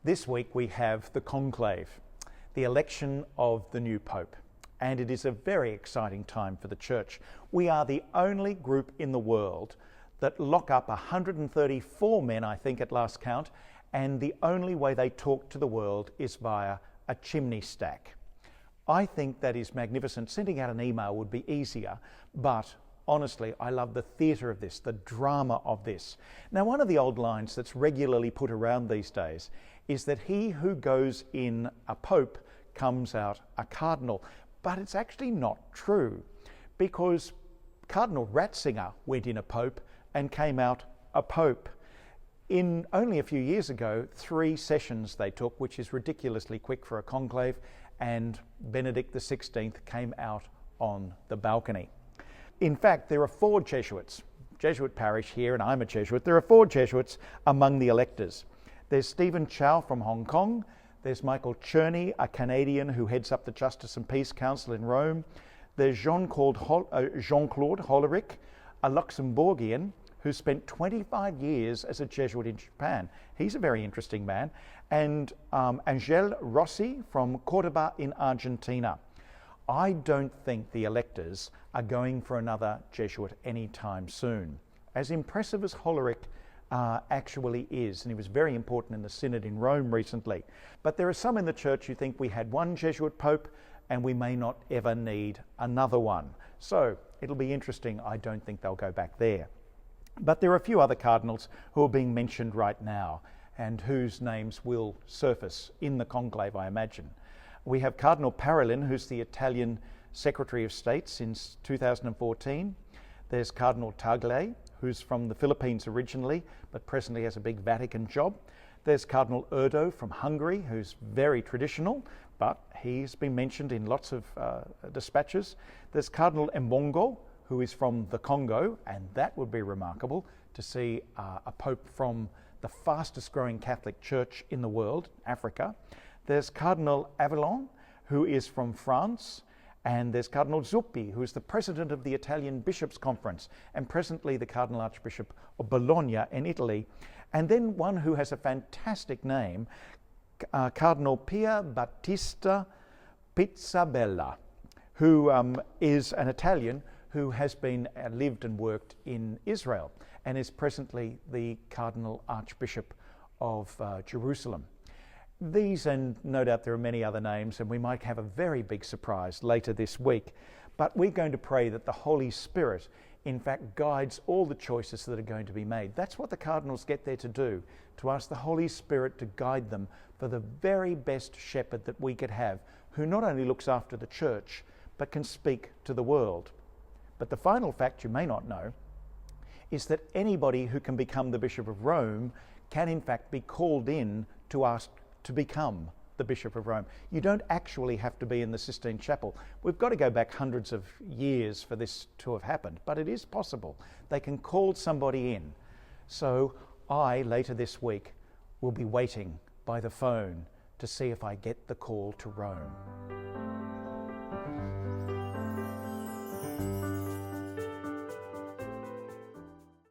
This week we have the conclave, the election of the new Pope, and it is a very exciting time for the Church. We are the only group in the world that lock up 134 men, I think at last count, and the only way they talk to the world is via a chimney stack. I think that is magnificent. Sending out an email would be easier, but honestly, I love the theatre of this, the drama of this. Now, one of the old lines that's regularly put around these days is that he who goes in a pope comes out a cardinal. But it's actually not true, because Cardinal Ratzinger went in a pope and came out a pope. In only a few years ago, 3 sessions they took, which is ridiculously quick for a conclave, and Benedict XVI came out on the balcony. In fact, there are 4 Jesuits, Jesuit parish here, and I'm a Jesuit. There are 4 Jesuits among the electors. There's Stephen Chow from Hong Kong. There's Michael Cherney, a Canadian who heads up the Justice and Peace Council in Rome. There's Jean-Claude Hollerich, a Luxembourgian who spent 25 years as a Jesuit in Japan. He's a very interesting man. And Angel Rossi from Cordoba in Argentina. I don't think the electors are going for another Jesuit anytime soon. As impressive as Hollerich actually is, and he was very important in the Synod in Rome recently. But there are some in the Church who think we had one Jesuit Pope and we may not ever need another one. So it'll be interesting. I don't think they'll go back there. But there are a few other cardinals who are being mentioned right now and whose names will surface in the conclave, I imagine. We have Cardinal Parolin, who's the Italian Secretary of State since 2014. There's Cardinal Tagle, who's from the Philippines originally, but presently has a big Vatican job. There's Cardinal Erdo from Hungary, who's very traditional, but he's been mentioned in lots of dispatches. There's Cardinal Mbongo, who is from the Congo, and that would be remarkable to see a pope from the fastest growing Catholic Church in the world, Africa. There's Cardinal Avallon, who is from France. And there's Cardinal Zuppi, who is the president of the Italian Bishops' Conference and presently the Cardinal Archbishop of Bologna in Italy. And then one who has a fantastic name, Cardinal Pier Battista Pizzabella, who is an Italian who has been lived and worked in Israel and is presently the Cardinal Archbishop of Jerusalem. These, and no doubt there are many other names, and we might have a very big surprise later this week. But we're going to pray that the Holy Spirit, in fact, guides all the choices that are going to be made. That's what the cardinals get there to do, to ask the Holy Spirit to guide them for the very best shepherd that we could have, who not only looks after the Church, but can speak to the world. But the final fact you may not know is that anybody who can become the Bishop of Rome can, in fact, be called in to ask to become the Bishop of Rome. You don't actually have to be in the Sistine Chapel. We've got to go back hundreds of years for this to have happened, but it is possible. They can call somebody in. So I, later this week, will be waiting by the phone to see if I get the call to Rome.